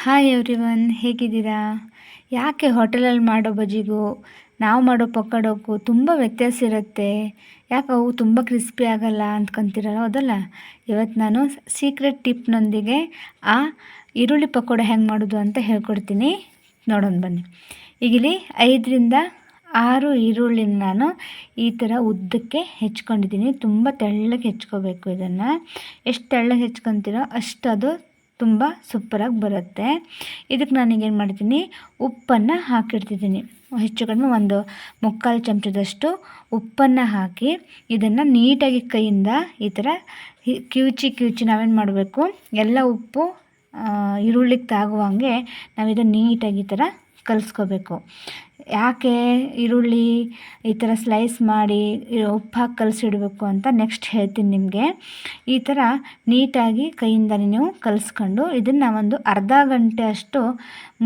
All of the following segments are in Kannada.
ಹಾಯ್ ಎವ್ರಿವನ್, ಹೇಗಿದ್ದೀರಾ? ಯಾಕೆ ಹೋಟೆಲಲ್ಲಿ ಮಾಡೋ ಬಜ್ಜಿಗೂ ನಾವು ಮಾಡೋ ಪಕೋಡಕ್ಕೂ ತುಂಬ ವ್ಯತ್ಯಾಸ ಇರುತ್ತೆ. ಯಾಕೆ ಅವು ತುಂಬ ಕ್ರಿಸ್ಪಿ ಆಗಲ್ಲ ಅಂದ್ಕೊಂತೀರಲ್ಲ, ಹೌದಲ್ಲ? ಇವತ್ತು ನಾನು ಸೀಕ್ರೆಟ್ ಟಿಪ್ನೊಂದಿಗೆ ಆ ಈರುಳ್ಳಿ ಪಕೋಡ ಹೆಂಗೆ ಮಾಡೋದು ಅಂತ ಹೇಳ್ಕೊಡ್ತೀನಿ. ನೋಡೋಣ ಬನ್ನಿ. ಈಗ ಇಲ್ಲಿ 5 ರಿಂದ 6 ಈರುಳ್ಳಿನ ನಾನು ಈ ಥರ ಉದ್ದಕ್ಕೆ ಹೆಚ್ಕೊಂಡಿದ್ದೀನಿ. ತುಂಬ ತೆಳ್ಳಗೆ ಹೆಚ್ಕೋಬೇಕು. ಇದನ್ನು ಎಷ್ಟು ತೆಳ್ಳಗೆ ಹೆಚ್ಕೊತೀರೋ ಅಷ್ಟು ಅದು ತುಂಬ ಸೂಪರಾಗಿ ಬರುತ್ತೆ. ಇದಕ್ಕೆ ನಾನೀಗೇನು ಮಾಡ್ತೀನಿ, ಉಪ್ಪನ್ನು ಹಾಕಿಡ್ತಿದ್ದೀನಿ. ಹೆಚ್ಚು ಕಡಿಮೆ ಒಂದು 3/4 ಚಮಚದಷ್ಟು ಉಪ್ಪನ್ನು ಹಾಕಿ ಇದನ್ನು ನೀಟಾಗಿ ಕೈಯಿಂದ ಈ ಥರ ಕಿವುಚಿ ನಾವೇನು ಮಾಡಬೇಕು, ಎಲ್ಲ ಉಪ್ಪು ಈರುಳ್ಳಿಗೆ ತಾಗುವಂಗೆ ನಾವು ಇದನ್ನು ನೀಟಾಗಿ ಈ ಥರ ಕಲಿಸ್ಕೋಬೇಕು. ಯಾಕೆ ಈರುಳ್ಳಿ ಈ ಥರ ಸ್ಲೈಸ್ ಮಾಡಿ ಉಪ್ಪು ಹಾಕಿ ಕಲಸಿಡಬೇಕು ಅಂತ ನೆಕ್ಸ್ಟ್ ಹೇಳ್ತೀನಿ ನಿಮಗೆ. ಈ ಥರ ನೀಟಾಗಿ ಕೈಯಿಂದನೇ ನೀವು ಕಲಿಸ್ಕೊಂಡು ಇದನ್ನು ಒಂದು ಅರ್ಧ ಗಂಟೆ ಅಷ್ಟು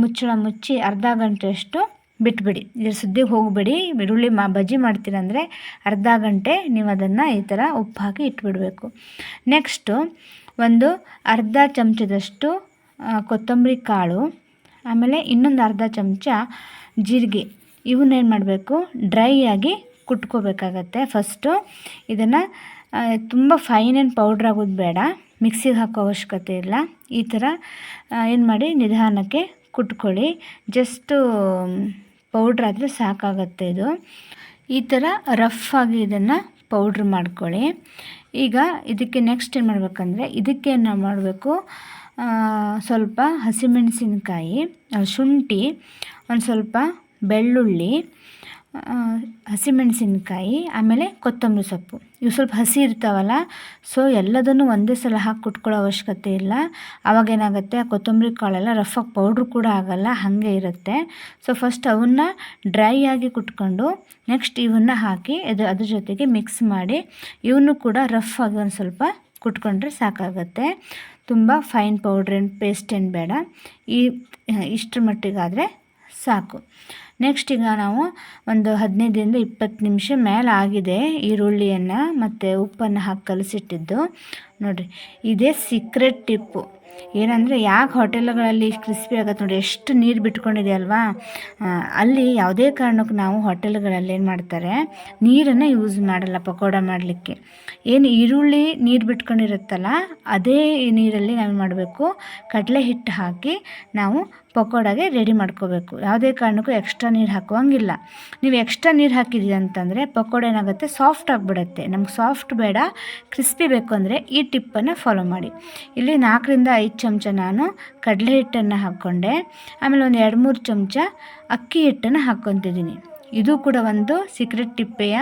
ಮುಚ್ಚಳ ಮುಚ್ಚಿ ಅರ್ಧ ಗಂಟೆ ಅಷ್ಟು ಬಿಟ್ಬಿಡಿ. ಇದ್ರ ಸುದ್ದಿಗೆ ಹೋಗಬೇಡಿ. ಈರುಳ್ಳಿ ಬಜ್ಜಿ ಮಾಡ್ತೀರಂದರೆ ಅರ್ಧ ಗಂಟೆ ನೀವು ಅದನ್ನು ಈ ಥರ ಉಪ್ಪು ಹಾಕಿ ಇಟ್ಬಿಡಬೇಕು. ನೆಕ್ಸ್ಟು ಒಂದು ಅರ್ಧ ಚಮಚದಷ್ಟು ಕೊತ್ತಂಬರಿ ಕಾಳು, ಆಮೇಲೆ ಇನ್ನೊಂದು ಅರ್ಧ ಚಮಚ ಜೀರಿಗೆ, ಇವನ್ನೇನು ಮಾಡಬೇಕು, ಡ್ರೈ ಆಗಿ ಕುಟ್ಕೋಬೇಕಾಗತ್ತೆ. ಫಸ್ಟು ಇದನ್ನು ತುಂಬ ಫೈನ್ ಆ್ಯಂಡ್ ಪೌಡ್ರ್ ಆಗೋದು ಬೇಡ, ಮಿಕ್ಸಿಗೆ ಹಾಕೋ ಅವಶ್ಯಕತೆ ಇಲ್ಲ. ಈ ಥರ ಏನು ಮಾಡಿ ನಿಧಾನಕ್ಕೆ ಕುಟ್ಕೊಳ್ಳಿ. ಜಸ್ಟು ಪೌಡ್ರ್ ಆದರೆ ಸಾಕಾಗತ್ತೆ. ಇದು ಈ ಥರ ರಫ್ ಆಗಿ ಇದನ್ನು ಪೌಡ್ರ್ ಮಾಡ್ಕೊಳ್ಳಿ. ಈಗ ಇದಕ್ಕೆ ನೆಕ್ಸ್ಟ್ ಏನು ಮಾಡಬೇಕಂದ್ರೆ, ಇದಕ್ಕೆ ನಾವು ಮಾಡಬೇಕು, ಸ್ವಲ್ಪ ಹಸಿಮೆಣಸಿನಕಾಯಿ, ಶುಂಠಿ, ಒಂದು ಸ್ವಲ್ಪ ಬೆಳ್ಳುಳ್ಳಿ, ಹಸಿಮೆಣಸಿನಕಾಯಿ, ಆಮೇಲೆ ಕೊತ್ತಂಬರಿ ಸೊಪ್ಪು. ಇವು ಸ್ವಲ್ಪ ಹಸಿ ಇರ್ತಾವಲ್ಲ, ಸೊ ಎಲ್ಲದನ್ನು ಒಂದೇ ಸಲ ಹಾಕಿ ಕುಟ್ಕೊಳ್ಳೋ ಅವಶ್ಯಕತೆ ಇಲ್ಲ. ಆವಾಗೇನಾಗುತ್ತೆ, ಆ ಕೊತ್ತಂಬರಿ ಕಾಳೆಲ್ಲ ರಫಾಗಿ ಪೌಡ್ರು ಕೂಡ ಆಗೋಲ್ಲ, ಹಾಗೆ ಇರುತ್ತೆ. ಸೊ ಫಸ್ಟ್ ಅವನ್ನ ಡ್ರೈ ಆಗಿ ಕುಟ್ಕೊಂಡು ನೆಕ್ಸ್ಟ್ ಇವನ್ನ ಹಾಕಿ ಅದ್ರ ಜೊತೆಗೆ ಮಿಕ್ಸ್ ಮಾಡಿ ಇವನು ಕೂಡ ರಫ್ ಆಗಿ ಒಂದು ಸ್ವಲ್ಪ ಕುಟ್ಕೊಂಡ್ರೆ ಸಾಕಾಗತ್ತೆ. ತುಂಬ ಫೈನ್ ಪೌಡ್ರ್ ಏನು ಪೇಸ್ಟ್ ಏನು ಬೇಡ, ಇಷ್ಟರ ಮಟ್ಟಿಗಾದರೆ ಸಾಕು. ನೆಕ್ಸ್ಟ್ ಈಗ ನಾವು ಒಂದು 15ರಿಂದ 20 ನಿಮಿಷ ಮೇಲೆ ಆಗಿದೆ ಈರುಳ್ಳಿಯನ್ನು ಮತ್ತು ಉಪ್ಪನ್ನು ಹಾಕಿ ಕಲಸಿಟ್ಟಿದ್ದು. ನೋಡಿರಿ, ಇದೇ ಸೀಕ್ರೆಟ್ ಟಿಪ್ಪು. ಏನಂದರೆ, ಯಾಕೆ ಹೋಟೆಲ್ಗಳಲ್ಲಿ ಕ್ರಿಸ್ಪಿ ಆಗುತ್ತೆ ನೋಡಿ, ಎಷ್ಟು ನೀರು ಬಿಟ್ಕೊಂಡಿದೆ ಅಲ್ವಾ. ಅಲ್ಲಿ ಯಾವುದೇ ಕಾರಣಕ್ಕೂ ನಾವು ಹೋಟೆಲ್ಗಳಲ್ಲಿ ಏನು ಮಾಡ್ತಾರೆ, ನೀರನ್ನು ಯೂಸ್ ಮಾಡಲ್ಲ ಪಕೋಡ ಮಾಡಲಿಕ್ಕೆ. ಏನು ಈರುಳ್ಳಿ ನೀರು ಬಿಟ್ಕೊಂಡಿರುತ್ತಲ್ಲ, ಅದೇ ನೀರಲ್ಲಿ ನಾವು ಮಾಡಬೇಕು, ಕಡಲೆ ಹಿಟ್ಟು ಹಾಕಿ ನಾವು ಪಕೋಡಾಗೆ ರೆಡಿ ಮಾಡ್ಕೋಬೇಕು. ಯಾವುದೇ ಕಾರಣಕ್ಕೂ ಎಕ್ಸ್ಟ್ರಾ ನೀರು ಹಾಕುವಂಗಿಲ್ಲ. ನೀವು ಎಕ್ಸ್ಟ್ರಾ ನೀರು ಹಾಕಿದ್ದೀರಿ ಅಂತಂದರೆ ಪಕೋಡ ಏನಾಗುತ್ತೆ, ಸಾಫ್ಟ್ ಆಗಿಬಿಡುತ್ತೆ. ನಮ್ಗೆ ಸಾಫ್ಟ್ ಬೇಡ, ಕ್ರಿಸ್ಪಿ ಬೇಕು ಅಂದರೆ ಈ ಟಿಪ್ಪನ್ನು ಫಾಲೋ ಮಾಡಿ. ಇಲ್ಲಿ 4ರಿಂದ 5 ಚಮಚ ನಾನು ಕಡಲೆ ಹಿಟ್ಟನ್ನು ಹಾಕ್ಕೊಂಡೆ. ಆಮೇಲೆ ಒಂದು 2-3 ಚಮಚ ಅಕ್ಕಿ ಹಿಟ್ಟನ್ನು ಹಾಕ್ಕೊತಿದ್ದೀನಿ. ಇದು ಕೂಡ ಒಂದು ಸೀಕ್ರೆಟ್ ಟಿಪ್ಪೆಯ.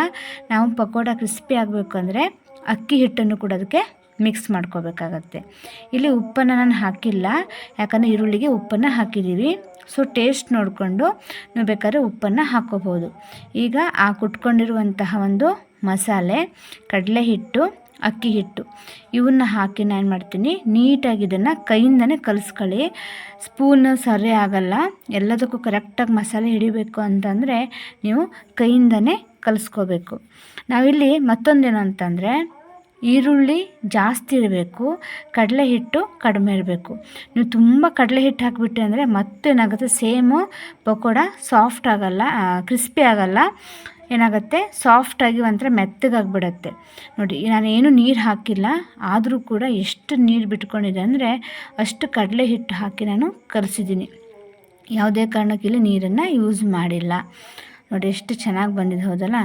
ನಾವು ಪಕೋಡ ಕ್ರಿಸ್ಪಿ ಆಗಬೇಕು ಅಂದರೆ ಅಕ್ಕಿ ಹಿಟ್ಟನ್ನು ಕೂಡ ಅದಕ್ಕೆ ಮಿಕ್ಸ್ ಮಾಡ್ಕೋಬೇಕಾಗತ್ತೆ. ಇಲ್ಲಿ ಉಪ್ಪನ್ನು ನಾನು ಹಾಕಿಲ್ಲ, ಯಾಕಂದರೆ ಈರುಳ್ಳಿಗೆ ಉಪ್ಪನ್ನು ಹಾಕಿದ್ದೀವಿ. ಸೊ ಟೇಸ್ಟ್ ನೋಡಿಕೊಂಡು ನೀವು ಬೇಕಾದ್ರೆ ಉಪ್ಪನ್ನು ಹಾಕ್ಕೋಬೋದು. ಈಗ ಆ ಕುಟ್ಕೊಂಡಿರುವಂತಹ ಒಂದು ಮಸಾಲೆ, ಕಡಲೆ ಹಿಟ್ಟು, ಅಕ್ಕಿ ಹಿಟ್ಟು, ಇವನ್ನ ಹಾಕಿ ನಾನು ಏನು ಮಾಡ್ತೀನಿ, ನೀಟಾಗಿ ಇದನ್ನು ಕೈಯಿಂದನೇ ಕಲಿಸ್ಕೊಳ್ಳಿ. ಸ್ಪೂನ್ ಸರಿ ಆಗಲ್ಲ. ಎಲ್ಲದಕ್ಕೂ ಕರೆಕ್ಟಾಗಿ ಮಸಾಲೆ ಹಿಡಿಬೇಕು ಅಂತಂದರೆ ನೀವು ಕೈಯಿಂದನೇ ಕಲಿಸ್ಕೋಬೇಕು. ನಾವಿಲ್ಲಿ ಮತ್ತೊಂದೇನು ಅಂತಂದರೆ, ಈರುಳ್ಳಿ ಜಾಸ್ತಿ ಇರಬೇಕು, ಕಡಲೆ ಹಿಟ್ಟು ಕಡಿಮೆ ಇರಬೇಕು. ನೀವು ತುಂಬ ಕಡಲೆ ಹಿಟ್ಟು ಹಾಕಿಬಿಟ್ಟೆ ಅಂದರೆ ಮತ್ತೇನಾಗುತ್ತೆ, ಸೇಮು ಪಕೋಡ ಸಾಫ್ಟ್ ಆಗಲ್ಲ, ಕ್ರಿಸ್ಪಿ ಆಗಲ್ಲ. ಏನಾಗುತ್ತೆ, ಸಾಫ್ಟಾಗಿ ಒಂಥರ ಮೆತ್ತಗಾಗಿಬಿಡತ್ತೆ. ನೋಡಿ, ನಾನೇನು ನೀರು ಹಾಕಿಲ್ಲ, ಆದರೂ ಕೂಡ ಎಷ್ಟು ನೀರು ಬಿಟ್ಕೊಂಡಿದೆ ಅಂದರೆ ಅಷ್ಟು ಕಡಲೆ ಹಿಟ್ಟು ಹಾಕಿ ನಾನು ಕಲಿಸಿದ್ದೀನಿ. ಯಾವುದೇ ಕಾರಣಕ್ಕಿಲ್ಲಿ ನೀರನ್ನು ಯೂಸ್ ಮಾಡಿಲ್ಲ. ನೋಡಿ ಎಷ್ಟು ಚೆನ್ನಾಗಿ ಬಂದಿದೆ, ಹೌದಲ್ಲ?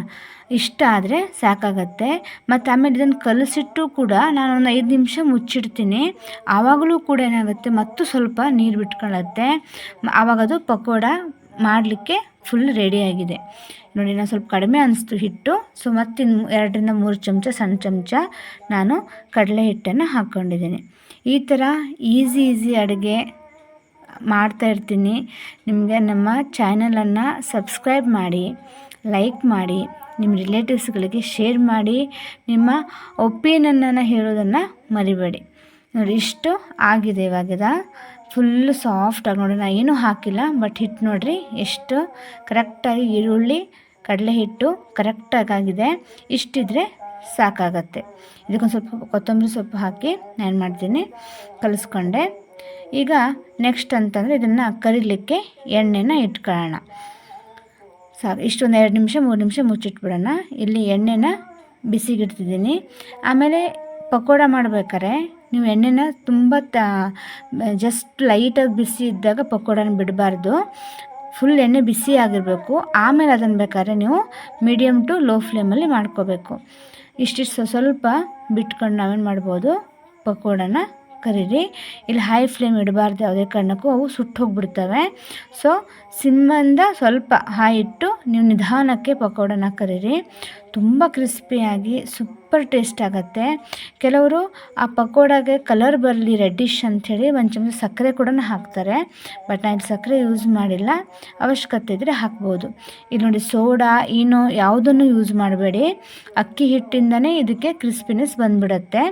ಇಷ್ಟ ಆದರೆ ಸಾಕಾಗತ್ತೆ. ಮತ್ತು ಆಮೇಲೆ ಇದನ್ನು ಕಲಸಿಟ್ಟು ಕೂಡ ನಾನು ಒಂದು 5 ನಿಮಿಷ ಮುಚ್ಚಿಡ್ತೀನಿ. ಆವಾಗಲೂ ಕೂಡ ಏನಾಗುತ್ತೆ, ಮತ್ತು ಸ್ವಲ್ಪ ನೀರು ಬಿಟ್ಕೊಳ್ಳುತ್ತೆ. ಆವಾಗದು ಪಕೋಡ ಮಾಡಲಿಕ್ಕೆ ಫುಲ್ ರೆಡಿಯಾಗಿದೆ. ನೋಡಿ, ನಾನು ಸ್ವಲ್ಪ ಕಡಿಮೆ ಅನಿಸ್ತು ಹಿಟ್ಟು. ಸೊ ಮತ್ತಿನ್ನು 2ರಿಂದ 3 ಚಮಚ ಸಣ್ಣ ಚಮಚ ನಾನು ಕಡಲೆ ಹಿಟ್ಟನ್ನು ಹಾಕ್ಕೊಂಡಿದ್ದೀನಿ. ಈ ಥರ ಈಸಿ ಅಡುಗೆ ಮಾಡ್ತಾಯಿರ್ತೀನಿ. ನಿಮಗೆ ನಮ್ಮ ಚಾನಲನ್ನು ಸಬ್ಸ್ಕ್ರೈಬ್ ಮಾಡಿ, ಲೈಕ್ ಮಾಡಿ, ನಿಮ್ಮ ರಿಲೇಟಿವ್ಸ್ಗಳಿಗೆ ಶೇರ್ ಮಾಡಿ, ನಿಮ್ಮ ಒಪಿನಿಯನನ್ನು ಹೇಳೋದನ್ನು ಮರಿಬೇಡಿ. ನೋಡಿ, ಇಷ್ಟು ಆಗಿದೆ. ಇವಾಗದ ಫುಲ್ಲು ಸಾಫ್ಟಾಗಿ ನೋಡಿ, ನಾನು ಏನೂ ಹಾಕಿಲ್ಲ, ಬಟ್ ಹಿಟ್ಟು ನೋಡಿರಿ ಎಷ್ಟು ಕರೆಕ್ಟಾಗಿ ಈರುಳ್ಳಿ ಕಡಲೆ ಹಿಟ್ಟು ಕರೆಕ್ಟಾಗಿದೆ. ಇಷ್ಟಿದ್ರೆ ಸಾಕಾಗತ್ತೆ. ಇದಕ್ಕೊಂದು ಸ್ವಲ್ಪ ಕೊತ್ತಂಬರಿ ಸೊಪ್ಪು ಹಾಕಿ ನಾನು ಮಾಡ್ತೀನಿ, ಕಲಿಸ್ಕೊಂಡೆ. ಈಗ ನೆಕ್ಸ್ಟ್ ಅಂತಂದರೆ ಇದನ್ನು ಕರಿಲಿಕ್ಕೆ ಎಣ್ಣೆನ ಇಟ್ಕೊಳ್ಳೋಣ. ಸಾಕು, ಇಷ್ಟೊಂದು 2 ನಿಮಿಷ 3 ನಿಮಿಷ ಮುಚ್ಚಿಟ್ಬಿಡೋಣ. ಇಲ್ಲಿ ಎಣ್ಣೆನ ಬಿಸಿಗಿಡ್ತಿದ್ದೀನಿ. ಆಮೇಲೆ ಪಕೋಡ ಮಾಡ್ಬೇಕಾದ್ರೆ ನೀವು ಎಣ್ಣೆನ ತುಂಬ ಜಸ್ಟ್ ಲೈಟಾಗಿ ಬಿಸಿ ಇದ್ದಾಗ ಪಕೋಡನ ಬಿಡಬಾರ್ದು. ಫುಲ್ ಎಣ್ಣೆ ಬಿಸಿ ಆಗಿರಬೇಕು. ಆಮೇಲೆ ಅದನ್ನು ಬೇಕಾದ್ರೆ ನೀವು ಮೀಡಿಯಮ್ ಟು ಲೋ ಫ್ಲೇಮಲ್ಲಿ ಮಾಡ್ಕೋಬೇಕು. ಇಷ್ಟಿಷ್ಟು ಸ್ವಲ್ಪ ಬಿಟ್ಕೊಂಡು ನಾವೇನು ಮಾಡ್ಬೋದು, ಪಕೋಡನ ಕರೀರಿ. ಇಲ್ಲಿ ಹೈ ಫ್ಲೇಮ್ ಇಡಬಾರ್ದು ಯಾವುದೇ ಕಾರಣಕ್ಕೂ, ಅವು ಸುಟ್ಟು ಹೋಗ್ಬಿಡ್ತವೆ. ಸೊ ಸಿಮ್ಮಿಂದ ಸ್ವಲ್ಪ ಹೈ ಇಟ್ಟು ನೀವು ನಿಧಾನಕ್ಕೆ ಪಕೋಡನ ಕರೀರಿ. ತುಂಬ ಕ್ರಿಸ್ಪಿಯಾಗಿ ಸೂಪರ್ ಟೇಸ್ಟ್ ಆಗುತ್ತೆ. ಕೆಲವರು ಆ ಪಕೋಡಾಗೆ ಕಲರ್ ಬರಲಿ ರೆಡ್ಡಿಶ್ ಅಂಥೇಳಿ ಒಂದು ಚಮಚ ಸಕ್ಕರೆ ಕೂಡ ಹಾಕ್ತಾರೆ. ಬಟ್ ನಾನು ಇಲ್ಲಿ ಸಕ್ಕರೆ ಯೂಸ್ ಮಾಡಿಲ್ಲ, ಅವಶ್ಯಕತೆ ಇದ್ದರೆ ಹಾಕ್ಬೋದು. ಇಲ್ಲಿ ನೋಡಿ, ಸೋಡಾ ಈನೋ ಯಾವುದನ್ನು ಯೂಸ್ ಮಾಡಬೇಡಿ. ಅಕ್ಕಿ ಹಿಟ್ಟಿಂದನೇ ಇದಕ್ಕೆ ಕ್ರಿಸ್ಪಿನೆಸ್ ಬಂದುಬಿಡುತ್ತೆ.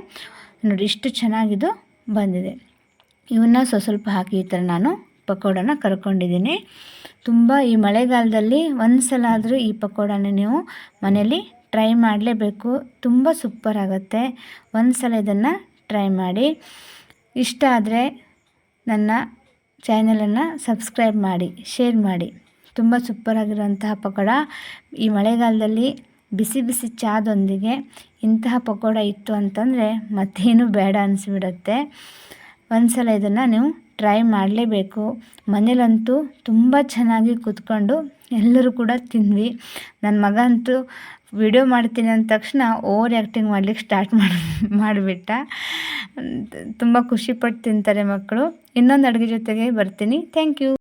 ನೋಡಿ ಇಷ್ಟು ಚೆನ್ನಾಗಿದು ಬಂದಿದೆ. ಇವನ್ನ ಸ್ವಲ್ಪ ಹಾಕಿ ಈ ಥರ ನಾನು ಪಕೋಡನ ಕರ್ಕೊಂಡಿದ್ದೀನಿ. ತುಂಬ ಈ ಮಳೆಗಾಲದಲ್ಲಿ ಒಂದು ಸಲ ಆದರೂ ಈ ಪಕೋಡನ ನೀವು ಮನೇಲಿ ಟ್ರೈ ಮಾಡಲೇಬೇಕು. ತುಂಬ ಸೂಪರ್ ಆಗುತ್ತೆ. ಒಂದು ಸಲ ಇದನ್ನು ಟ್ರೈ ಮಾಡಿ. ಇಷ್ಟ ಆದರೆ ನನ್ನ ಚಾನಲನ್ನು ಸಬ್ಸ್ಕ್ರೈಬ್ ಮಾಡಿ, ಶೇರ್ ಮಾಡಿ. ತುಂಬ ಸೂಪರಾಗಿರುವಂತಹ ಪಕೋಡ ಈ ಮಳೆಗಾಲದಲ್ಲಿ ಬಿಸಿ ಬಿಸಿ ಚಾದೊಂದಿಗೆ ಇಂತಹ ಪಕೋಡ ಇತ್ತು ಅಂತಂದರೆ ಮತ್ತೇನು ಬೇಡ ಅನಿಸ್ಬಿಡುತ್ತೆ. ಒಂದು ಸಲ ಇದನ್ನು ನೀವು ಟ್ರೈ ಮಾಡಲೇಬೇಕು. ಮನೇಲಂತೂ ತುಂಬ ಚೆನ್ನಾಗಿ ಕೂತ್ಕೊಂಡು ಎಲ್ಲರೂ ಕೂಡ ತಿಂದ್ವಿ. ನನ್ನ ಮಗ ಅಂತೂ ವಿಡಿಯೋ ಮಾಡ್ತೀನಿ ಅಂದ ತಕ್ಷಣ ಓವರ್ ಆ್ಯಕ್ಟಿಂಗ್ ಮಾಡಲಿಕ್ಕೆ ಸ್ಟಾರ್ಟ್ ಮಾಡಿಬಿಟ್ಟ. ತುಂಬ ಖುಷಿಪಟ್ಟು ತಿಂತಾರೆ ಮಕ್ಕಳು. ಇನ್ನೊಂದು ಅಡುಗೆ ಜೊತೆಗೆ ಬರ್ತೀನಿ. Thank you.